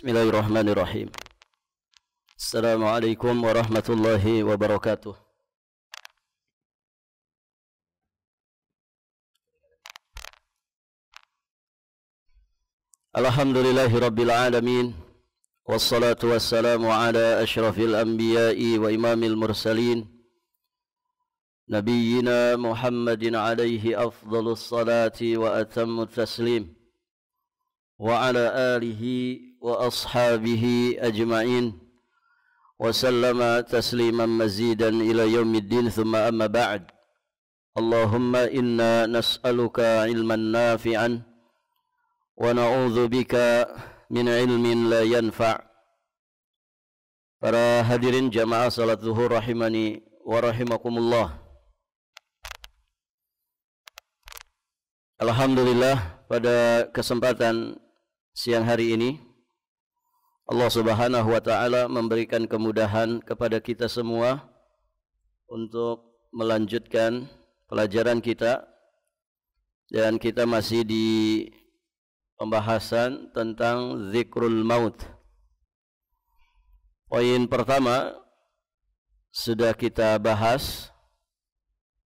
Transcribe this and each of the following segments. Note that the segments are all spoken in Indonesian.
Bismillahirrahmanirrahim. Assalamualaikum warahmatullahi wabarakatuh. Alhamdulillahi rabbil alamin. Wassalatu wassalamu ala ashrafil anbiya'i wa imamil mursalin, nabiyyina Muhammadin alaihi afdalus salati wa atammu taslim, wa ala alihi wa ashabihi ajma'in wa sallama tasliman mazidan ila yaumiddin, thumma amma ba'd. Allahumma inna nas'aluka ilman nafi'an wa na'udzu bika min ilmin la yanfa'. Para hadirin jamaah salat zuhur rahimani wa rahimakumullah. Alhamdulillah, pada kesempatan siang hari ini Allah Subhanahu wa taala memberikan kemudahan kepada kita semua untuk melanjutkan pelajaran kita, dan kita masih di pembahasan tentang zikrul maut. Poin pertama sudah kita bahas,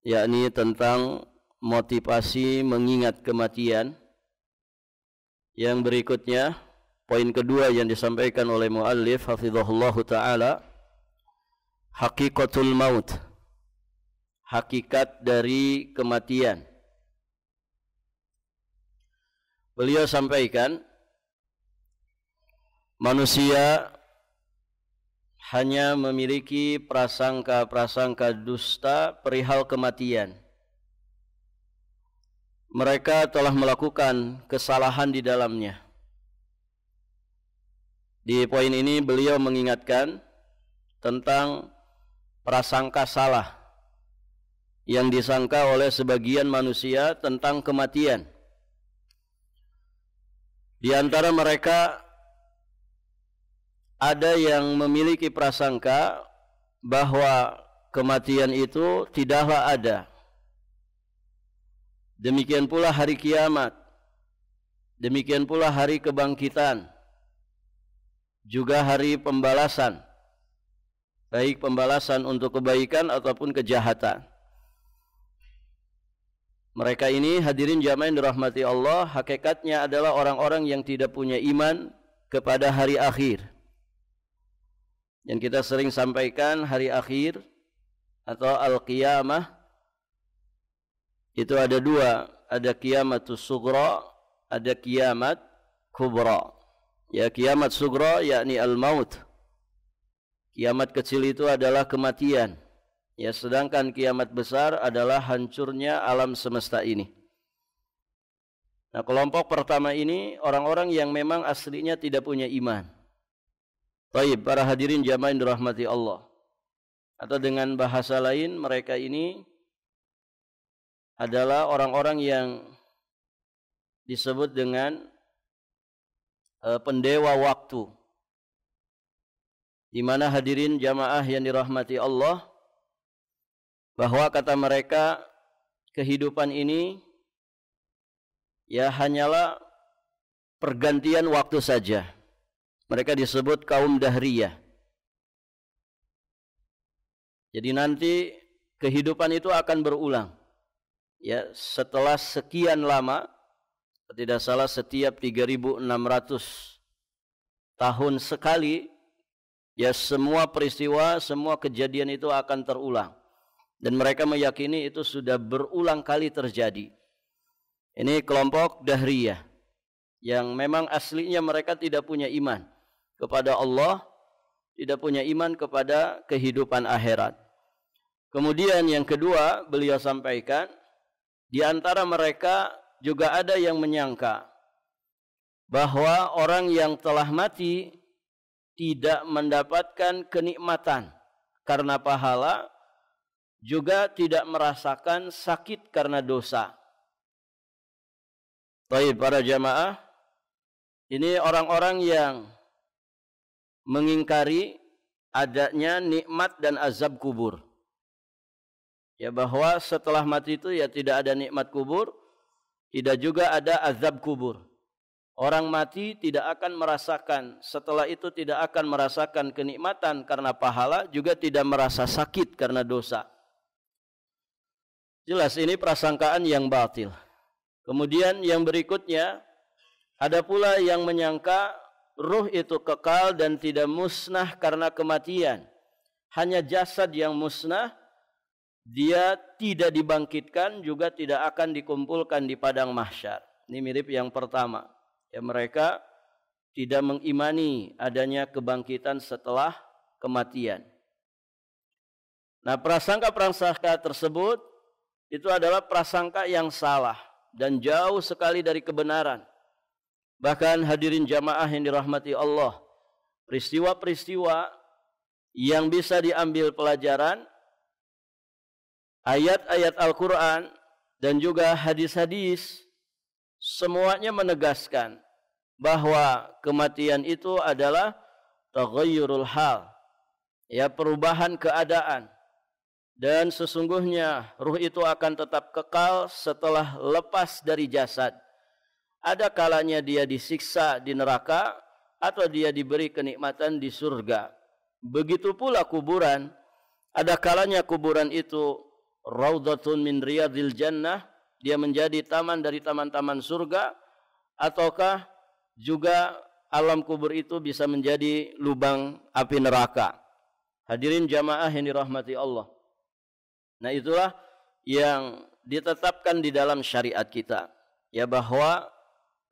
yakni tentang motivasi mengingat kematian. Yang berikutnya, poin kedua yang disampaikan oleh muallif hafizahullahu taala, hakikatul maut, hakikat dari kematian. Beliau sampaikan manusia hanya memiliki prasangka-prasangka dusta perihal kematian. Mereka telah melakukan kesalahan di dalamnya. Di poin ini beliau mengingatkan tentang prasangka salah yang disangka oleh sebagian manusia tentang kematian. Di antara mereka ada yang memiliki prasangka bahwa kematian itu tidaklah ada. Demikian pula hari kiamat, demikian pula hari kebangkitan, juga hari pembalasan, baik pembalasan untuk kebaikan ataupun kejahatan. Mereka ini, hadirin jamaah yang dirahmati Allah, hakikatnya adalah orang-orang yang tidak punya iman kepada hari akhir. Yang kita sering sampaikan, hari akhir atau al-qiyamah itu ada dua, ada kiamatus sughra, ada kiamat kubra. Ya, kiamat sughra yakni al-maut. Kiamat kecil itu adalah kematian. Ya, sedangkan kiamat besar adalah hancurnya alam semesta ini. Nah, kelompok pertama ini orang-orang yang memang aslinya tidak punya iman. Baik, para hadirin jamaah yang dirahmati Allah. Atau dengan bahasa lain, mereka ini adalah orang-orang yang disebut dengan pendewa waktu. Di mana hadirin jamaah yang dirahmati Allah, bahwa kata mereka kehidupan ini ya hanyalah pergantian waktu saja. Mereka disebut kaum dahriyah. Jadi nanti kehidupan itu akan berulang. Ya, setelah sekian lama, tidak salah setiap 3.600 tahun sekali, ya semua peristiwa, semua kejadian itu akan terulang. Dan mereka meyakini itu sudah berulang kali terjadi. Ini kelompok dahriyah yang memang aslinya mereka tidak punya iman kepada Allah, tidak punya iman kepada kehidupan akhirat. Kemudian yang kedua beliau sampaikan, di antara mereka juga ada yang menyangka bahwa orang yang telah mati tidak mendapatkan kenikmatan karena pahala, juga tidak merasakan sakit karena dosa. Baik, para jamaah, ini orang-orang yang mengingkari adanya nikmat dan azab kubur. Ya, bahwa setelah mati itu ya tidak ada nikmat kubur, tidak juga ada azab kubur. Orang mati tidak akan merasakan, setelah itu tidak akan merasakan kenikmatan karena pahala, juga tidak merasa sakit karena dosa. Jelas ini prasangkaan yang batil. Kemudian yang berikutnya, ada pula yang menyangka ruh itu kekal dan tidak musnah karena kematian. Hanya jasad yang musnah, dia tidak dibangkitkan, juga tidak akan dikumpulkan di padang mahsyar. Ini mirip yang pertama. Ya, mereka tidak mengimani adanya kebangkitan setelah kematian. Nah, prasangka-prasangka tersebut itu adalah prasangka yang salah dan jauh sekali dari kebenaran. Bahkan hadirin jamaah yang dirahmati Allah, peristiwa-peristiwa yang bisa diambil pelajaran, ayat-ayat Al-Quran dan juga hadis-hadis, semuanya menegaskan bahwa kematian itu adalah taghayyurul hal, ya, perubahan keadaan. Dan sesungguhnya ruh itu akan tetap kekal setelah lepas dari jasad. Ada kalanya dia disiksa di neraka atau dia diberi kenikmatan di surga. Begitu pula kuburan, ada kalanya kuburan itu raudhatun min riyadil jannah, dia menjadi taman dari taman-taman surga, ataukah juga alam kubur itu bisa menjadi lubang api neraka. Hadirin jamaah yang dirahmati Allah. Nah, itulah yang ditetapkan di dalam syariat kita, ya, bahwa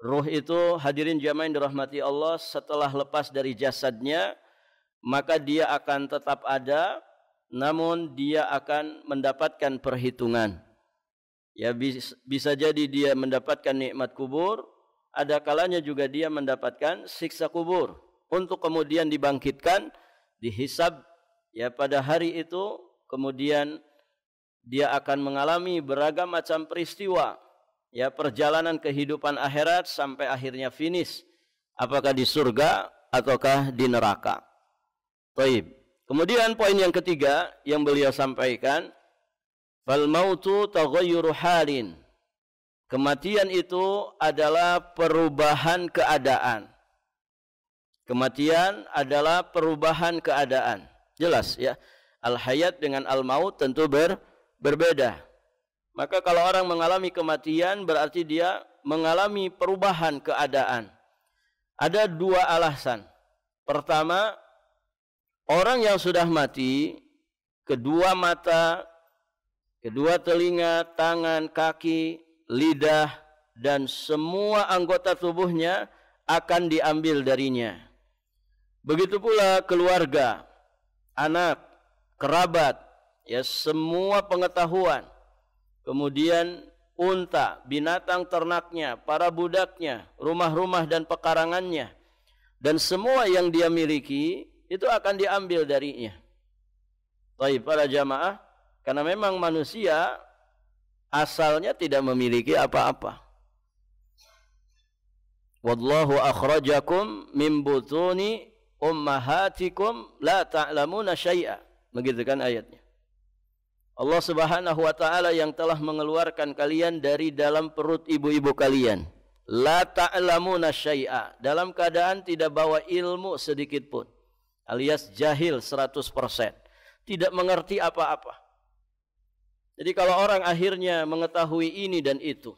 ruh itu, hadirin jamaah yang dirahmati Allah, setelah lepas dari jasadnya, maka dia akan tetap ada, namun dia akan mendapatkan perhitungan. Ya, bisa jadi dia mendapatkan nikmat kubur, ada kalanya juga dia mendapatkan siksa kubur, untuk kemudian dibangkitkan, dihisab, ya, pada hari itu. Kemudian dia akan mengalami beragam macam peristiwa, ya, perjalanan kehidupan akhirat sampai akhirnya finish, apakah di surga ataukah di neraka. Baik. Kemudian poin yang ketiga yang beliau sampaikan, fal mautu taghayyuru halin. Kematian itu adalah perubahan keadaan. Kematian adalah perubahan keadaan. Jelas, ya. Al-hayat dengan al-maut tentu berbeda. Maka kalau orang mengalami kematian, berarti dia mengalami perubahan keadaan. Ada dua alasan. Pertama, orang yang sudah mati, kedua mata, kedua telinga, tangan, kaki, lidah, dan semua anggota tubuhnya akan diambil darinya. Begitu pula keluarga, anak, kerabat, ya, semua pengetahuan. Kemudian unta, binatang ternaknya, para budaknya, rumah-rumah dan pekarangannya, dan semua yang dia miliki itu akan diambil darinya. Baik, para jamaah, karena memang manusia asalnya tidak memiliki apa-apa. Wallahu akhrajakum min butuni ummahatikum la ta'lamuna syai'a. Begitu kan ayatnya. Allah Subhanahu wa taala yang telah mengeluarkan kalian dari dalam perut ibu-ibu kalian. La ta'lamuna syai'a, dalam keadaan tidak bawa ilmu sedikit pun. Alias jahil 100%. Tidak mengerti apa-apa. Jadi kalau orang akhirnya mengetahui ini dan itu,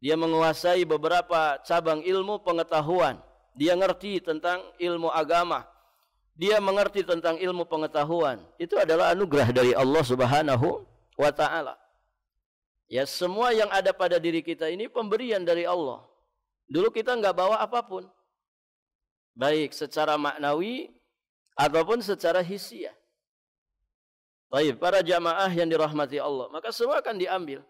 dia menguasai beberapa cabang ilmu pengetahuan, dia ngerti tentang ilmu agama, dia mengerti tentang ilmu pengetahuan, itu adalah anugerah dari Allah Subhanahu wa taala. Ya, semua yang ada pada diri kita ini pemberian dari Allah. Dulu kita enggak bawa apapun, baik secara maknawi ataupun secara hisiah. Baik, para jamaah yang dirahmati Allah, maka semua akan diambil.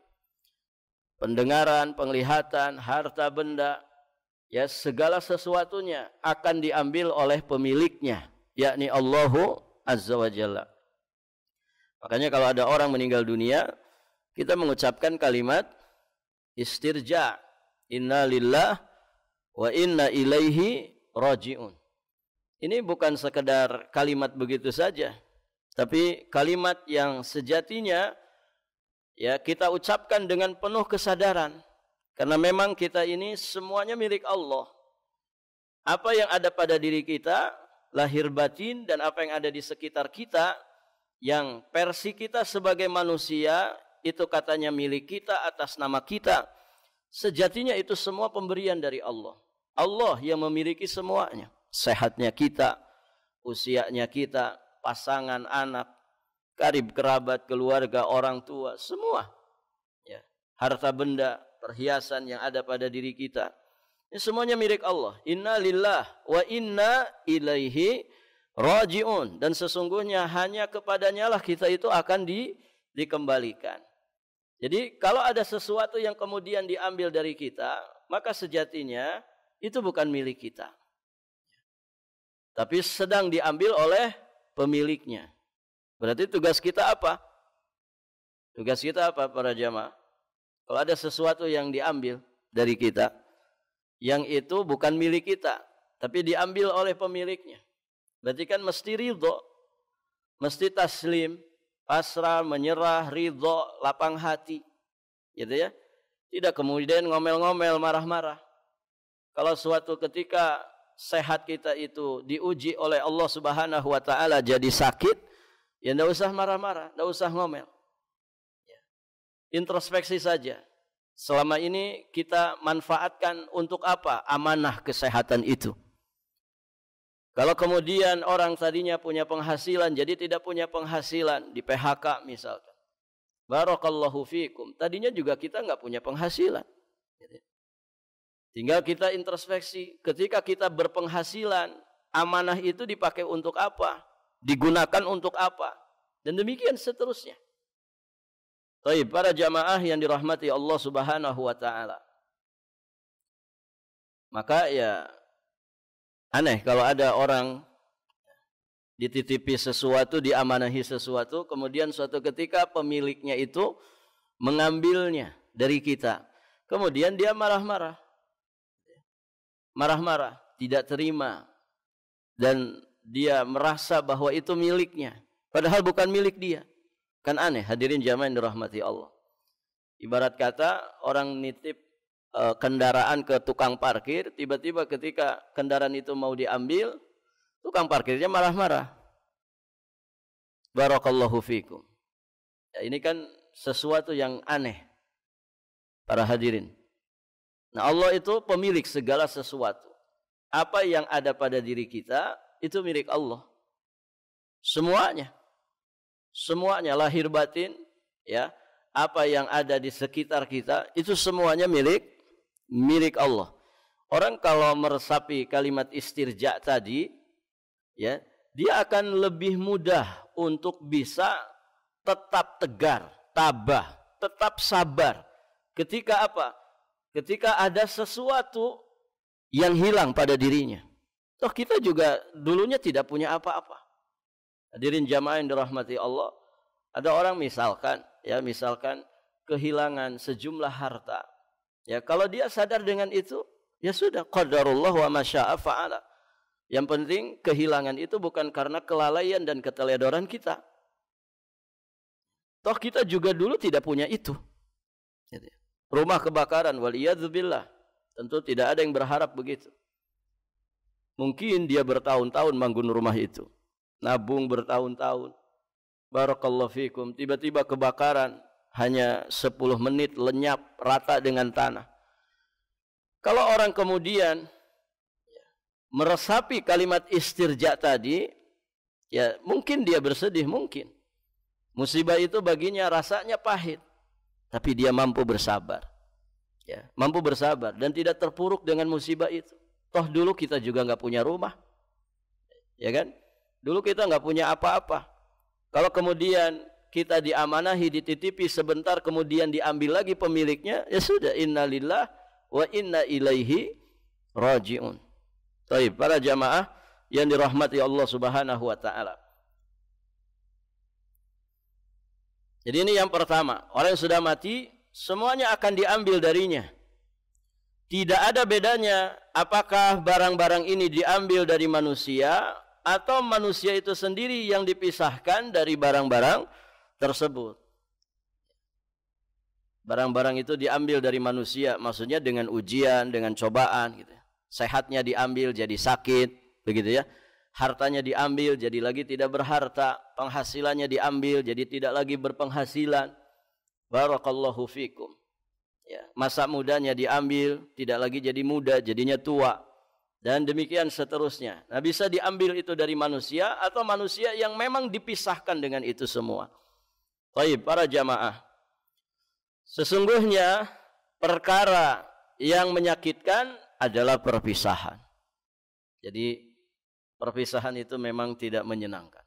Pendengaran, penglihatan, harta benda, ya, segala sesuatunya akan diambil oleh pemiliknya, yakni Allahu Azza wa Jalla. Makanya kalau ada orang meninggal dunia, kita mengucapkan kalimat istirja, inna lillah wa inna ilaihi raji'un. Ini bukan sekedar kalimat begitu saja, tapi kalimat yang sejatinya, ya, kita ucapkan dengan penuh kesadaran Karena memang kita ini semuanya milik Allah. Apa yang ada pada diri kita, lahir batin, dan apa yang ada di sekitar kita, yang versi kita sebagai manusia, itu katanya milik kita atas nama kita. Sejatinya itu semua pemberian dari Allah. Allah yang memiliki semuanya. Sehatnya kita, usianya kita, pasangan, anak, karib kerabat, keluarga, orang tua, semua. Ya. Harta benda, perhiasan yang ada pada diri kita. Ini semuanya milik Allah. Inna lillah wa inna ilaihi raji'un. Dan sesungguhnya hanya kepadanya lah kita itu akan dikembalikan. Jadi kalau ada sesuatu yang kemudian diambil dari kita, maka sejatinya itu bukan milik kita. Tapi sedang diambil oleh pemiliknya. Berarti tugas kita apa? Tugas kita apa para jamaah? Kalau ada sesuatu yang diambil dari kita, yang itu bukan milik kita, tapi diambil oleh pemiliknya. Berarti kan mesti ridho, mesti taslim, pasrah, menyerah, ridho, lapang hati. Gitu ya. Tidak kemudian ngomel-ngomel, marah-marah. Kalau suatu ketika sehat kita itu diuji oleh Allah Subhanahu wa taala jadi sakit, ya enggak usah marah-marah, enggak usah ngomel. Ya. Introspeksi saja. Selama ini kita manfaatkan untuk apa amanah kesehatan itu? Kalau kemudian orang tadinya punya penghasilan jadi tidak punya penghasilan, di PHK misalkan. Barakallahu fikum. Tadinya juga kita enggak punya penghasilan. Tinggal kita introspeksi, ketika kita berpenghasilan, amanah itu dipakai untuk apa? Digunakan untuk apa? Dan demikian seterusnya. Baik, para jamaah yang dirahmati Allah Subhanahu wa taala. Maka ya aneh kalau ada orang dititipi sesuatu, diamanahi sesuatu, kemudian suatu ketika pemiliknya itu mengambilnya dari kita. Kemudian dia marah-marah. Marah-marah, tidak terima. Dan dia merasa bahwa itu miliknya. Padahal bukan milik dia. Kan aneh, hadirin jamaah yang dirahmati Allah. Ibarat kata orang nitip kendaraan ke tukang parkir, tiba-tiba ketika kendaraan itu mau diambil, tukang parkirnya marah-marah. Barakallahu fikum. Ya, ini kan sesuatu yang aneh, para hadirin. Nah, Allah itu pemilik segala sesuatu. Apa yang ada pada diri kita, itu milik Allah. Semuanya. Semuanya lahir batin, ya, apa yang ada di sekitar kita itu semuanya milik Allah. Orang kalau meresapi kalimat istirja tadi, ya, dia akan lebih mudah untuk bisa tetap tegar, tabah, tetap sabar. Ketika apa? Ketika ada sesuatu yang hilang pada dirinya. Toh kita juga dulunya tidak punya apa-apa. Hadirin jamaah yang dirahmati Allah, ada orang misalkan kehilangan sejumlah harta. Ya, kalau dia sadar dengan itu, ya sudah, qadarullah wa masya'a fa'ala. Yang penting kehilangan itu bukan karena kelalaian dan keteledoran kita. Toh kita juga dulu tidak punya itu. Rumah kebakaran, waliyadzubillah. Tentu tidak ada yang berharap begitu. Mungkin dia bertahun-tahun bangun rumah itu. Nabung bertahun-tahun. Barakallahu fikum. Tiba-tiba kebakaran. Hanya 10 menit lenyap rata dengan tanah. Kalau orang kemudian meresapi kalimat istirja tadi, ya mungkin dia bersedih, mungkin. Musibah itu baginya rasanya pahit. Tapi dia mampu bersabar. Ya, mampu bersabar dan tidak terpuruk dengan musibah itu. Toh dulu kita juga nggak punya rumah. Ya kan? Dulu kita nggak punya apa-apa. Kalau kemudian kita diamanahi, dititipi sebentar, kemudian diambil lagi pemiliknya, ya sudah, innalillah wa inna ilaihi raji'un. Baik, para jamaah yang dirahmati Allah Subhanahu wa taala. Jadi ini yang pertama, orang yang sudah mati semuanya akan diambil darinya. Tidak ada bedanya apakah barang-barang ini diambil dari manusia atau manusia itu sendiri yang dipisahkan dari barang-barang tersebut. Barang-barang itu diambil dari manusia, maksudnya dengan ujian, dengan cobaan gitu. Sehatnya diambil jadi sakit, begitu ya. Hartanya diambil jadi lagi tidak berharta, penghasilannya diambil jadi tidak lagi berpenghasilan. Barakallahu fikum. Ya, masa mudanya diambil, tidak lagi jadi muda, jadinya tua. Dan demikian seterusnya. Nah, bisa diambil itu dari manusia atau manusia yang memang dipisahkan dengan itu semua. Baik, para jamaah. Sesungguhnya perkara yang menyakitkan adalah perpisahan. Jadi perpisahan itu memang tidak menyenangkan.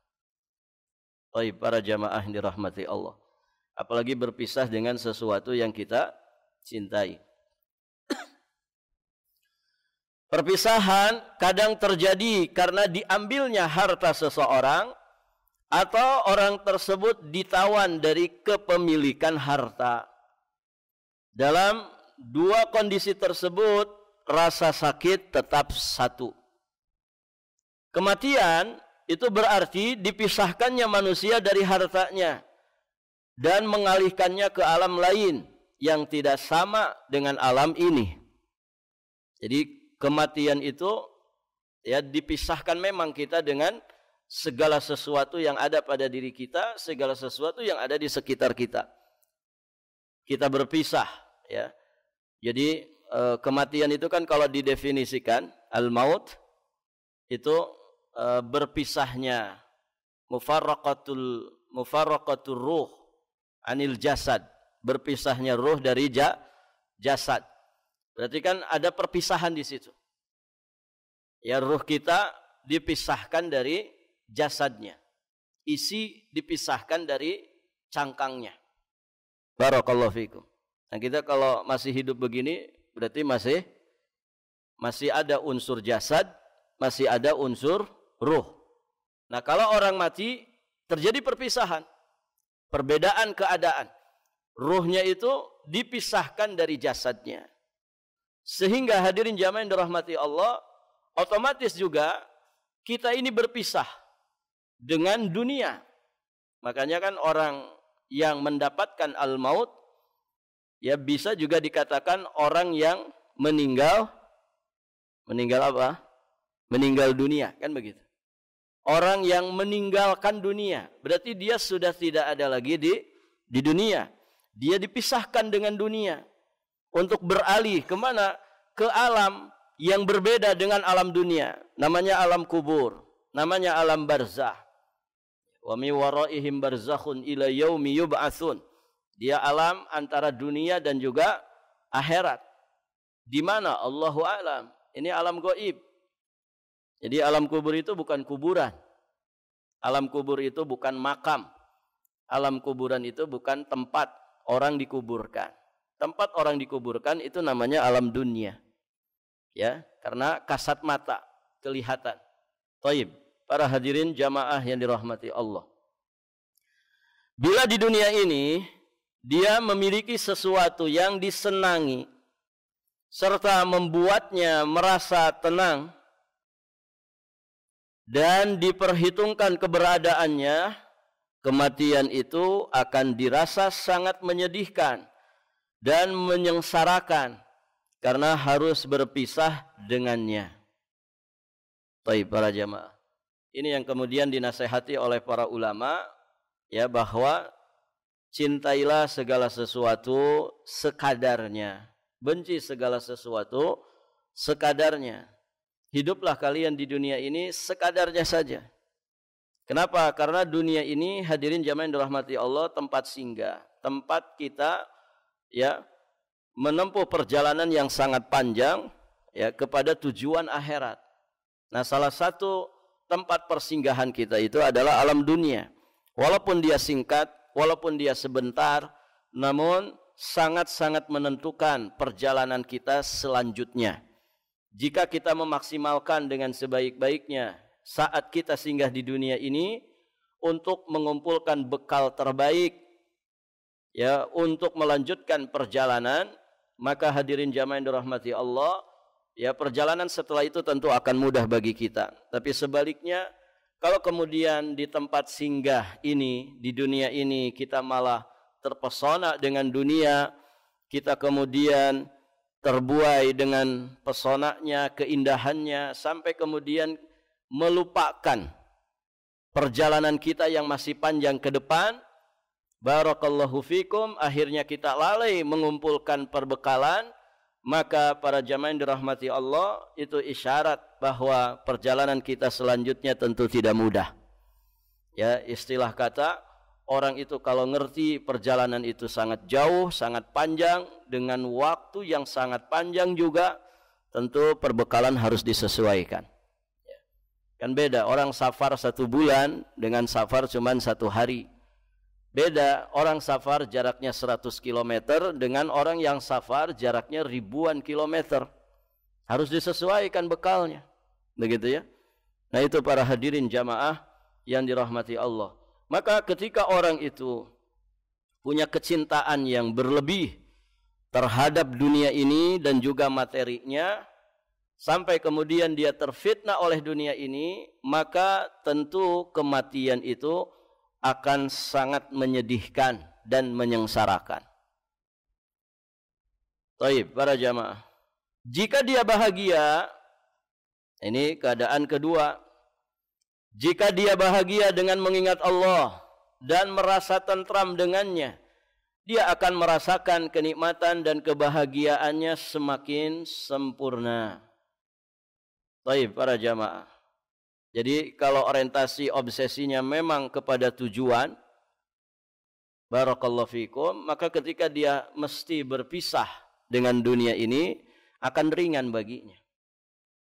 Baik, para jamaah yang dirahmati Allah. Apalagi berpisah dengan sesuatu yang kita cintai. Perpisahan kadang terjadi karena diambilnya harta seseorang atau orang tersebut ditawan dari kepemilikan harta. Dalam dua kondisi tersebut, rasa sakit tetap satu. Kematian itu berarti dipisahkannya manusia dari hartanya dan mengalihkannya ke alam lain yang tidak sama dengan alam ini. Jadi kematian itu ya dipisahkan memang kita dengan segala sesuatu yang ada pada diri kita, segala sesuatu yang ada di sekitar kita. Kita berpisah ya. Jadi kematian itu kan kalau didefinisikan al-maut itu berpisahnya mufarraqatul ruh anil jasad, berpisahnya ruh dari jasad. Berarti kan ada perpisahan di situ. Ya, ruh kita dipisahkan dari jasadnya. Isi dipisahkan dari cangkangnya. Barakallahu fikum. Nah, kita kalau masih hidup begini berarti masih ada unsur jasad, masih ada unsur ruh. Nah, kalau orang mati terjadi perpisahan, perbedaan keadaan. Ruhnya itu dipisahkan dari jasadnya. Sehingga hadirin jamaah yang dirahmati Allah, otomatis juga kita ini berpisah dengan dunia. Makanya kan orang yang mendapatkan al-maut ya bisa juga dikatakan orang yang meninggal apa? Meninggal dunia, kan begitu. Orang yang meninggalkan dunia, berarti dia sudah tidak ada lagi di dunia. Dia dipisahkan dengan dunia untuk beralih kemana? Ke alam yang berbeda dengan alam dunia. Namanya alam kubur, namanya alam barzah. Wa mi waraihim barzakhun ila yaumi yub'atsun. Dia alam antara dunia dan juga akhirat. Di mana? Allahu a'lam. Ini alam gaib. Jadi alam kubur itu bukan kuburan. Alam kubur itu bukan makam. Alam kuburan itu bukan tempat orang dikuburkan. Tempat orang dikuburkan itu namanya alam dunia. Ya, karena kasat mata, kelihatan. Taib, para hadirin jamaah yang dirahmati Allah. Bila di dunia ini dia memiliki sesuatu yang disenangi serta membuatnya merasa tenang dan diperhitungkan keberadaannya, kematian itu akan dirasa sangat menyedihkan dan menyengsarakan karena harus berpisah dengannya. Baik, para jamaah. Ini yang kemudian dinasihati oleh para ulama ya, bahwa cintailah segala sesuatu sekadarnya, benci segala sesuatu sekadarnya. Hiduplah kalian di dunia ini sekadarnya saja. Kenapa? Karena dunia ini, hadirin jamaah yang dirahmati Allah, tempat singgah, tempat kita ya menempuh perjalanan yang sangat panjang ya kepada tujuan akhirat. Nah, salah satu tempat persinggahan kita itu adalah alam dunia. Walaupun dia singkat, walaupun dia sebentar, namun sangat-sangat menentukan perjalanan kita selanjutnya. Jika kita memaksimalkan dengan sebaik-baiknya saat kita singgah di dunia ini untuk mengumpulkan bekal terbaik ya untuk melanjutkan perjalanan, maka hadirin jamaah yang dirahmati Allah, ya perjalanan setelah itu tentu akan mudah bagi kita. Tapi sebaliknya, kalau kemudian di tempat singgah ini, di dunia ini kita malah terpesona dengan dunia, kita kemudian terbuai dengan pesonanya, keindahannya, sampai kemudian melupakan perjalanan kita yang masih panjang ke depan. Barakallahu fikum, akhirnya kita lalai mengumpulkan perbekalan. Maka para jamaah yang dirahmati Allah, itu isyarat bahwa perjalanan kita selanjutnya tentu tidak mudah. Ya, istilah kata, orang itu kalau ngerti perjalanan itu sangat jauh, sangat panjang, dengan waktu yang sangat panjang juga, tentu perbekalan harus disesuaikan. Kan beda, orang safar 1 bulan dengan safar cuma 1 hari. Beda, orang safar jaraknya 100 km dengan orang yang safar jaraknya ribuan kilometer. Harus disesuaikan bekalnya. Begitu ya. Nah itu para hadirin jamaah yang dirahmati Allah. Maka ketika orang itu punya kecintaan yang berlebih terhadap dunia ini dan juga materinya, sampai kemudian dia terfitnah oleh dunia ini, maka tentu kematian itu akan sangat menyedihkan dan menyengsarakan. Baik, para jamaah. Jika dia bahagia, ini keadaan kedua. Jika dia bahagia dengan mengingat Allah dan merasa tentram dengannya, dia akan merasakan kenikmatan dan kebahagiaannya semakin sempurna. Baik, para jamaah. Jadi kalau orientasi obsesinya memang kepada tujuan, barakallahu fikum, maka ketika dia mesti berpisah dengan dunia ini akan ringan baginya.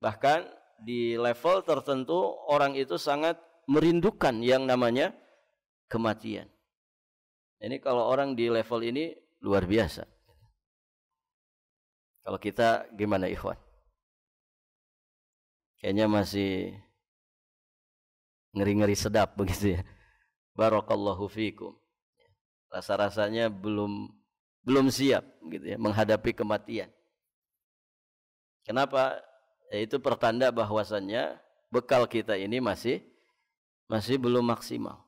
Bahkan di level tertentu orang itu sangat merindukan yang namanya kematian. Ini kalau orang di level ini luar biasa. Kalau kita gimana ikhwan? Kayaknya masih ngeri-ngeri sedap begitu ya. Barakallahu fikum. Rasa-rasanya belum siap gitu ya menghadapi kematian. Kenapa? Itu pertanda bahwasannya bekal kita ini masih belum maksimal.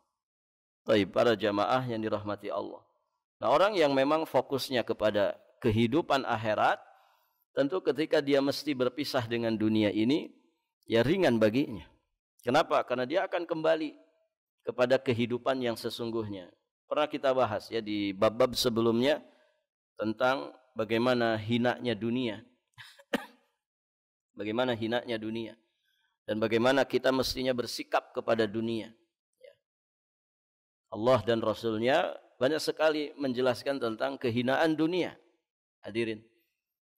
Baik, para jamaah yang dirahmati Allah. Nah, orang yang memang fokusnya kepada kehidupan akhirat, tentu ketika dia mesti berpisah dengan dunia ini, ya ringan baginya. Kenapa? Karena dia akan kembali kepada kehidupan yang sesungguhnya. Pernah kita bahas ya di bab-bab sebelumnya tentang bagaimana hinanya dunia. Bagaimana hinanya dunia dan bagaimana kita mestinya bersikap kepada dunia. Allah dan Rasulnya banyak sekali menjelaskan tentang kehinaan dunia. Hadirin,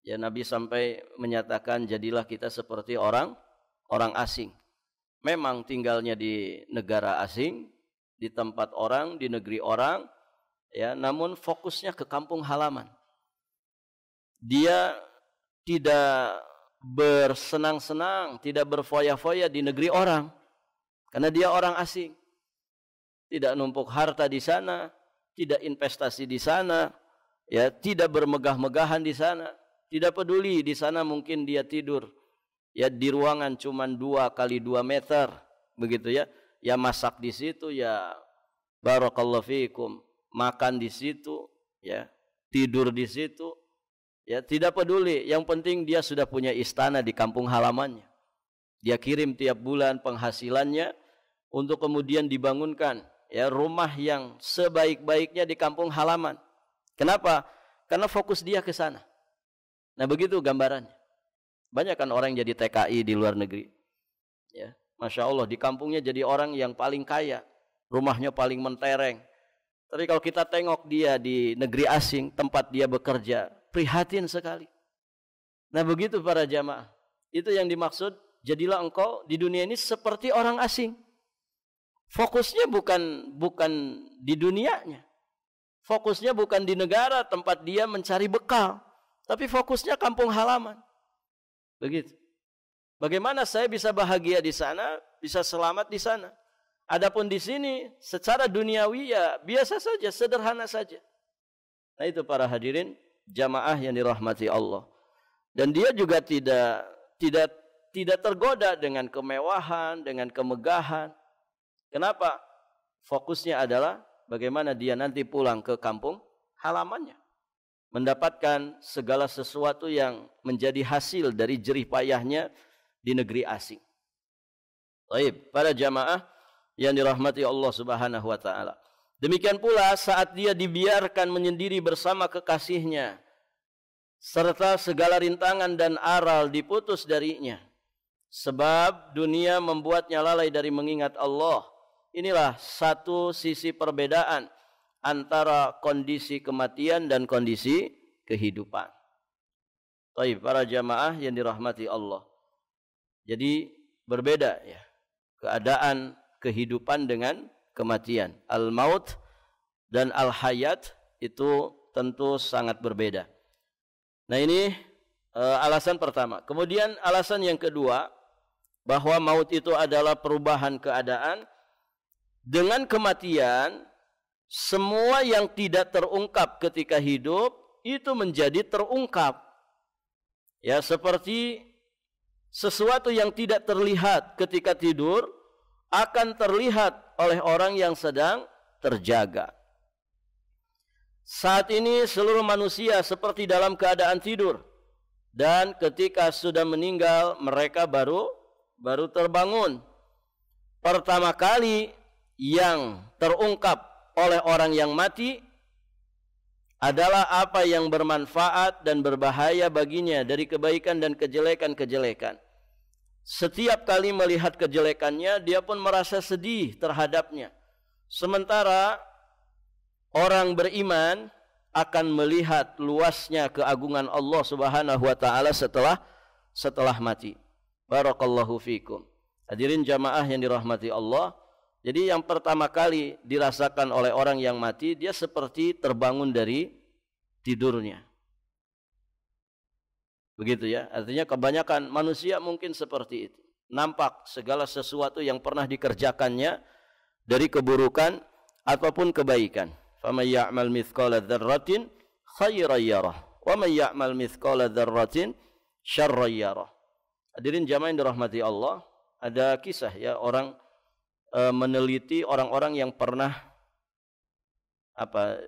ya Nabi sampai menyatakan jadilah kita seperti orang asing. Memang tinggalnya di negara asing, di tempat orang, di negeri orang, ya, namun fokusnya ke kampung halaman. Dia tidak bersenang-senang, tidak berfoya-foya di negeri orang, karena dia orang asing. Tidak numpuk harta di sana, tidak investasi di sana, ya, tidak bermegah-megahan di sana, tidak peduli di sana mungkin dia tidur, ya di ruangan cuma 2 kali 2 meter, begitu ya, ya masak di situ, ya barakallahu fikum, makan di situ, ya tidur di situ. Ya, tidak peduli, yang penting dia sudah punya istana di kampung halamannya. Dia kirim tiap bulan penghasilannya untuk kemudian dibangunkan ya rumah yang sebaik-baiknya di kampung halaman. Kenapa? Karena fokus dia ke sana. Nah, begitu gambarannya. Banyak kan orang yang jadi TKI di luar negeri. Ya, Masya Allah, di kampungnya jadi orang yang paling kaya, rumahnya paling mentereng. Tapi kalau kita tengok dia di negeri asing, tempat dia bekerja, prihatin sekali. Nah, begitu para jamaah. Itu yang dimaksud, jadilah engkau di dunia ini seperti orang asing. Fokusnya bukan di dunianya. Fokusnya bukan di negara tempat dia mencari bekal, tapi fokusnya kampung halaman. Begitu. Bagaimana saya bisa bahagia di sana, bisa selamat di sana? Adapun di sini secara duniawi ya biasa saja, sederhana saja. Nah, itu para hadirin jamaah yang dirahmati Allah. Dan dia juga tidak tergoda dengan kemewahan, dengan kemegahan. Kenapa? Fokusnya adalah bagaimana dia nanti pulang ke kampung halamannya. mendapatkan segala sesuatu yang menjadi hasil dari jerih payahnya di negeri asing. Baik, para jamaah yang dirahmati Allah Subhanahu wa taala. Demikian pula saat dia dibiarkan menyendiri bersama kekasihnya serta segala rintangan dan aral diputus darinya. Sebab dunia membuatnya lalai dari mengingat Allah. Inilah satu sisi perbedaan antara kondisi kematian dan kondisi kehidupan. Baik, para jamaah yang dirahmati Allah. Jadi berbeda ya keadaan kehidupan dengan kematian. Al-maut dan al-hayat itu tentu sangat berbeda. Nah ini alasan pertama. Kemudian alasan yang kedua, bahwa maut itu adalah perubahan keadaan. Dengan kematian, semua yang tidak terungkap ketika hidup itu menjadi terungkap. Ya, seperti sesuatu yang tidak terlihat ketika tidur akan terlihat oleh orang yang sedang terjaga. Saat ini seluruh manusia seperti dalam keadaan tidur, dan ketika sudah meninggal mereka baru terbangun. Pertama kali yang terungkap oleh orang yang mati adalah apa yang bermanfaat dan berbahaya baginya dari kebaikan dan kejelekan-kejelekan. Setiap kali melihat kejelekannya, dia pun merasa sedih terhadapnya. Sementara orang beriman akan melihat luasnya keagungan Allah Subhanahu wa taala setelah mati. Barakallahu fikum. Hadirin jamaah yang dirahmati Allah. Jadi yang pertama kali dirasakan oleh orang yang mati, dia seperti terbangun dari tidurnya. Begitu ya. Artinya kebanyakan manusia mungkin seperti itu. Nampak segala sesuatu yang pernah dikerjakannya dari keburukan ataupun kebaikan. Faman ya'mal mithqala dzarratin khairan yarah wa man ya'mal mithqala dzarratin syarran yarah. Hadirin jamaah yang dirahmati Allah, ada kisah ya orang meneliti orang-orang yang pernah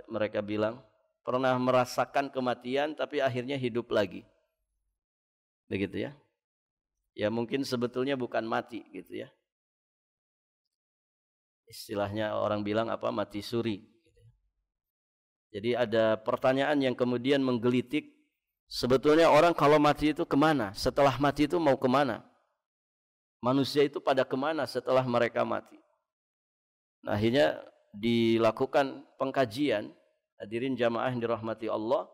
mereka bilang pernah merasakan kematian tapi akhirnya hidup lagi. Begitu ya. Ya mungkin sebetulnya bukan mati gitu ya. Istilahnya orang bilang mati suri. Jadi ada pertanyaan yang kemudian menggelitik, sebetulnya orang kalau mati itu kemana? Setelah mati itu mau kemana? Manusia itu pada kemana setelah mereka mati? Nah, akhirnya dilakukan pengkajian. Hadirin jamaah yang dirahmati Allah.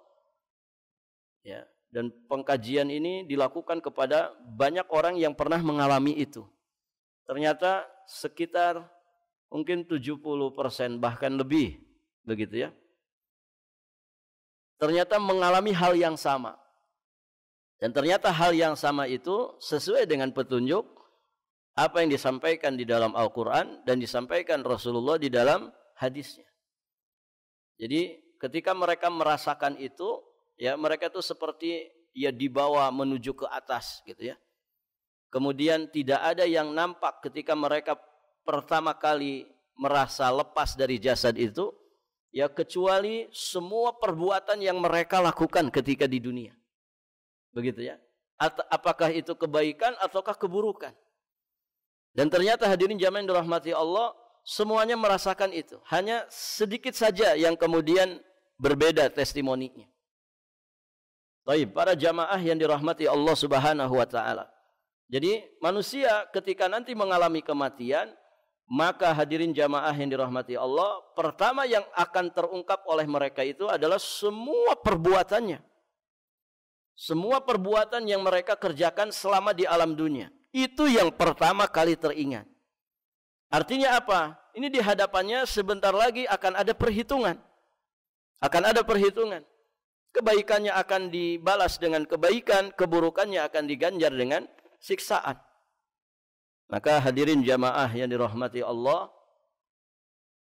Ya, dan pengkajian ini dilakukan kepada banyak orang yang pernah mengalami itu. Ternyata sekitar mungkin 70% bahkan lebih, begitu ya. Ternyata mengalami hal yang sama. Dan ternyata hal yang sama itu sesuai dengan petunjuk apa yang disampaikan di dalam Al-Quran dan disampaikan Rasulullah di dalam hadisnya. Jadi ketika mereka merasakan itu, ya mereka itu seperti ya dibawa menuju ke atas gitu ya. Kemudian tidak ada yang nampak ketika mereka pertama kali merasa lepas dari jasad itu, ya kecuali semua perbuatan yang mereka lakukan ketika di dunia. Begitu ya. Apakah itu kebaikan ataukah keburukan? Dan ternyata hadirin jamaah yang dirahmati Allah, semuanya merasakan itu. Hanya sedikit saja yang kemudian berbeda testimoninya. Baik, para jamaah yang dirahmati Allah Subhanahu wa taala. Jadi manusia ketika nanti mengalami kematian, maka hadirin jamaah yang dirahmati Allah, pertama yang akan terungkap oleh mereka itu adalah semua perbuatannya. Semua perbuatan yang mereka kerjakan selama di alam dunia. Itu yang pertama kali teringat. Artinya apa? Ini di hadapannya sebentar lagi akan ada perhitungan. Akan ada perhitungan. Kebaikannya akan dibalas dengan kebaikan, keburukannya akan diganjar dengan siksaan. Maka hadirin jamaah yang dirahmati Allah,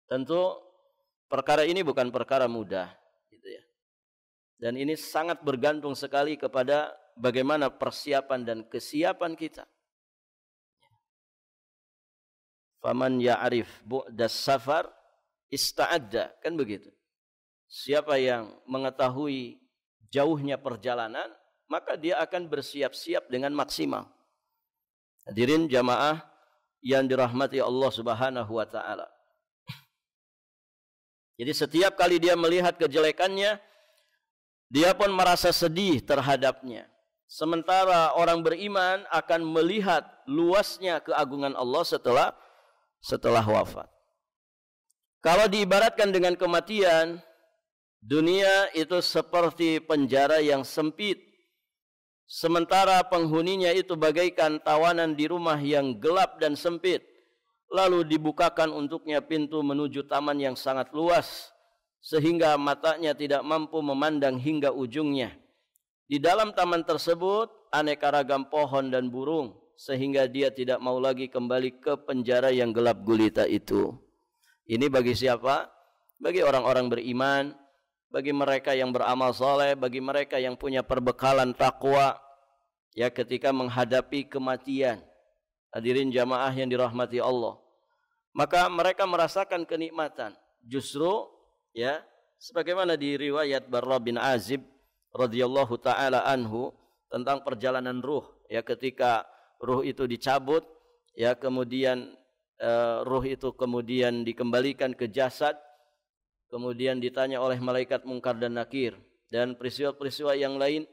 tentu perkara ini bukan perkara mudah, gitu ya. Dan ini sangat bergantung sekali kepada bagaimana persiapan dan kesiapan kita. Faman ya'rif bu'das safar ista'adda, kan begitu. Siapa yang mengetahui jauhnya perjalanan, maka dia akan bersiap-siap dengan maksimal. Hadirin jamaah yang dirahmati Allah Subhanahu wa taala. Jadi setiap kali dia melihat kejelekannya, dia pun merasa sedih terhadapnya. Sementara orang beriman akan melihat luasnya keagungan Allah setelah wafat. Kalau diibaratkan dengan kematian, dunia itu seperti penjara yang sempit. Sementara penghuninya itu bagaikan tawanan di rumah yang gelap dan sempit. Lalu dibukakan untuknya pintu menuju taman yang sangat luas, sehingga matanya tidak mampu memandang hingga ujungnya. Di dalam taman tersebut aneka ragam pohon dan burung, sehingga dia tidak mau lagi kembali ke penjara yang gelap gulita itu. Ini bagi siapa? Bagi orang-orang beriman, bagi mereka yang beramal soleh, bagi mereka yang punya perbekalan takwa, ya ketika menghadapi kematian. Hadirin jamaah yang dirahmati Allah, maka mereka merasakan kenikmatan. Justru ya sebagaimana di riwayat Barra bin Azib radhiyallahu taala anhu tentang perjalanan ruh, ya ketika ruh itu dicabut, ya kemudian ruh itu kemudian dikembalikan ke jasad, kemudian ditanya oleh malaikat Munkar dan Nakir, dan peristiwa-peristiwa yang lain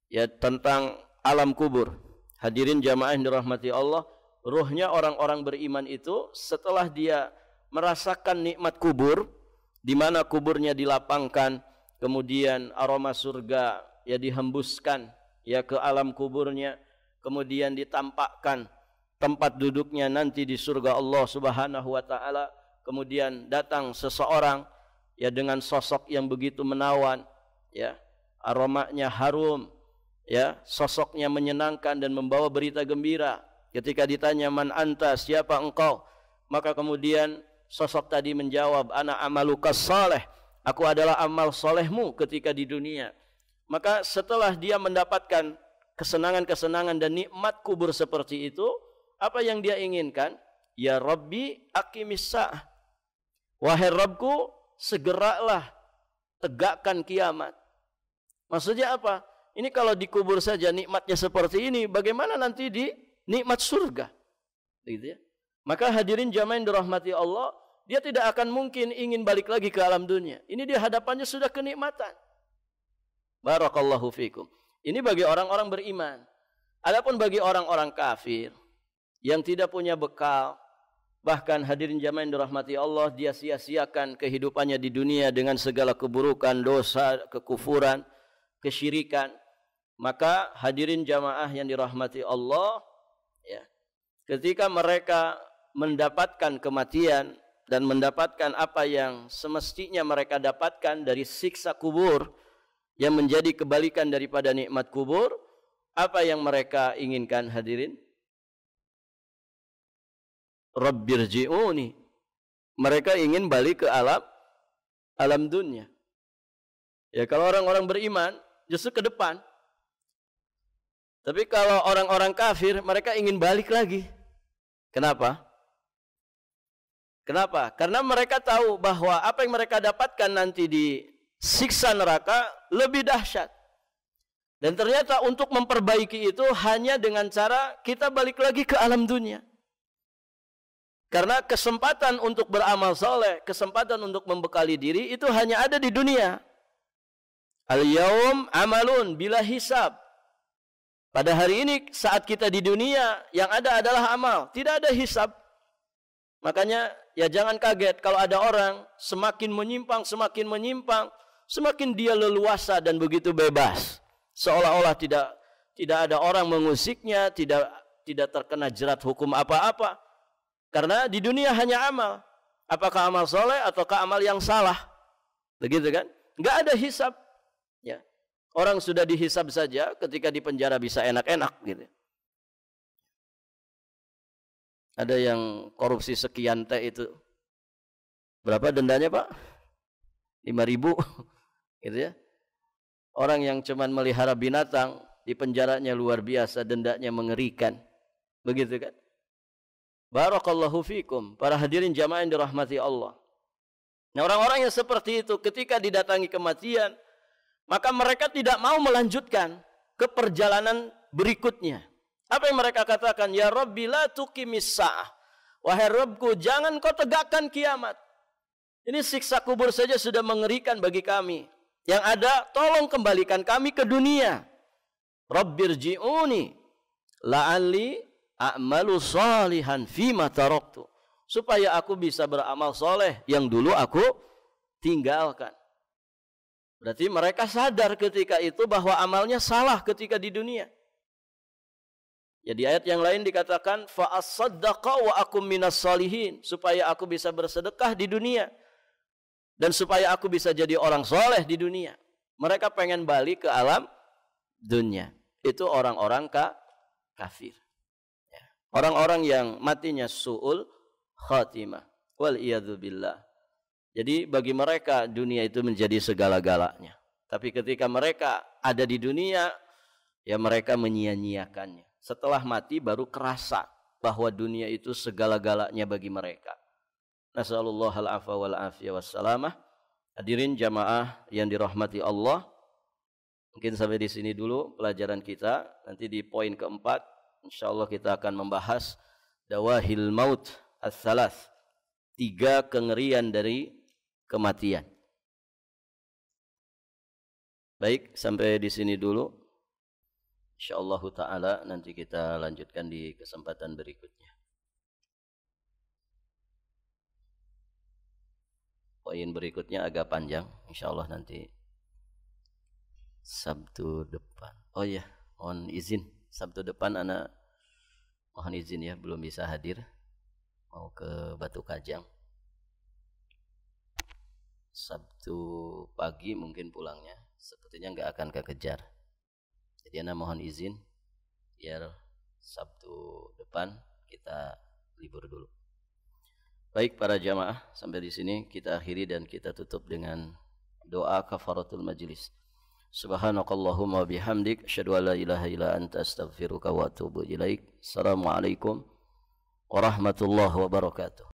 ya tentang alam kubur. Hadirin jamaah yang dirahmati Allah, ruhnya orang-orang beriman itu setelah dia merasakan nikmat kubur, di mana kuburnya dilapangkan, kemudian aroma surga ya dihembuskan ya ke alam kuburnya, kemudian ditampakkan tempat duduknya nanti di surga Allah Subhanahu wa taala, kemudian datang seseorang ya dengan sosok yang begitu menawan, ya aromanya harum, ya sosoknya menyenangkan dan membawa berita gembira. Ketika ditanya man anta, siapa engkau, maka kemudian sosok tadi menjawab ana amalukas saleh, aku adalah amal solehmu ketika di dunia. Maka setelah dia mendapatkan kesenangan-kesenangan dan nikmat kubur seperti itu, apa yang dia inginkan? Ya Rabbi aqimis sa'ah, wahai Rabbku segeralah tegakkan kiamat. Maksudnya apa? Ini kalau dikubur saja nikmatnya seperti ini, bagaimana nanti di nikmat surga? Gitu ya. Maka hadirin jamaah yang dirahmati Allah, dia tidak akan mungkin ingin balik lagi ke alam dunia. Ini di hadapannya sudah kenikmatan. Barakallahu fikum. Ini bagi orang-orang beriman. Adapun bagi orang-orang kafir yang tidak punya bekal, bahkan hadirin jamaah yang dirahmati Allah, dia sia-siakan kehidupannya di dunia dengan segala keburukan, dosa, kekufuran, kesyirikan. Maka hadirin jamaah yang dirahmati Allah, ya, ketika mereka mendapatkan kematian dan mendapatkan apa yang semestinya mereka dapatkan dari siksa kubur yang menjadi kebalikan daripada nikmat kubur, apa yang mereka inginkan hadirin? Rabbirji'uni. Mereka ingin balik ke alam dunia. Ya kalau orang-orang beriman justru ke depan. Tapi kalau orang-orang kafir, mereka ingin balik lagi. Kenapa? Kenapa? Karena mereka tahu bahwa apa yang mereka dapatkan nanti di siksa neraka lebih dahsyat. Dan ternyata untuk memperbaiki itu hanya dengan cara kita balik lagi ke alam dunia. Karena kesempatan untuk beramal soleh, kesempatan untuk membekali diri itu hanya ada di dunia. Al-yaum amalun bila hisab. Pada hari ini saat kita di dunia yang ada adalah amal, tidak ada hisab. Makanya ya jangan kaget kalau ada orang semakin menyimpang, semakin dia leluasa dan begitu bebas. Seolah-olah tidak ada orang mengusiknya, tidak terkena jerat hukum apa-apa. Karena di dunia hanya amal. Apakah amal soleh ataukah amal yang salah? Begitu kan? Enggak ada hisab. Ya. Orang sudah dihisab saja ketika di penjara bisa enak-enak gitu. Ada yang korupsi sekian T itu. Berapa dendanya, Pak? 5.000 gitu ya. Orang yang cuman melihara binatang di penjaranya luar biasa, dendanya mengerikan. Begitu kan? Barakallahu fikum, para hadirin jamaah yang dirahmati Allah. Nah, orang-orang yang seperti itu ketika didatangi kematian, Maka mereka tidak mau melanjutkan ke perjalanan berikutnya. Apa yang mereka katakan? Ya Rabbi la tuqimis sa'ah. Wahai Rabbku, jangan kau tegakkan kiamat. Ini siksa kubur saja sudah mengerikan bagi kami. Yang ada, tolong kembalikan kami ke dunia. Rabbirji'uni la'alli a'malu salihan fima taraktu. Supaya aku bisa beramal soleh yang dulu aku tinggalkan. Berarti mereka sadar ketika itu bahwa amalnya salah ketika di dunia. Ya, di ayat yang lain dikatakan fa as-saddaqa wa akum minas salihin, supaya aku bisa bersedekah di dunia dan supaya aku bisa jadi orang soleh di dunia. Mereka pengen balik ke alam dunia. Itu orang-orang kafir. Ya. Orang-orang yang matinya su'ul khatimah. Wal iyadzu billah. Jadi bagi mereka dunia itu menjadi segala-galanya. Tapi ketika mereka ada di dunia, ya mereka menyia-nyiakannya. Setelah mati baru kerasa bahwa dunia itu segala-galanya bagi mereka. Nasallallahu al-afwa wal afiyah wassalamah. Hadirin jamaah yang dirahmati Allah. Mungkin sampai di sini dulu pelajaran kita. Nanti di poin keempat, insyaallah kita akan membahas dawahil maut ats-tsalath. 3 kengerian dari kematian. Baik, sampai di sini dulu. Insyaallah ta'ala nanti kita lanjutkan di kesempatan berikutnya. Poin berikutnya agak panjang. Insyaallah nanti Sabtu depan. Oh ya, mohon izin. Sabtu depan anak mohon izin ya, belum bisa hadir. Mau ke Batu Kajang. Sabtu pagi mungkin pulangnya. Sepertinya nggak akan kekejar. Jadi ana mohon izin biar Sabtu depan kita libur dulu. Baik para jamaah, sampai di sini kita akhiri dan kita tutup dengan doa kafaratul majlis. Subhanakallahumma bihamdik asyhadu an la ilaha illa anta astaghfiruka wa atubu ilaik. Assalamualaikum warahmatullahi wabarakatuh.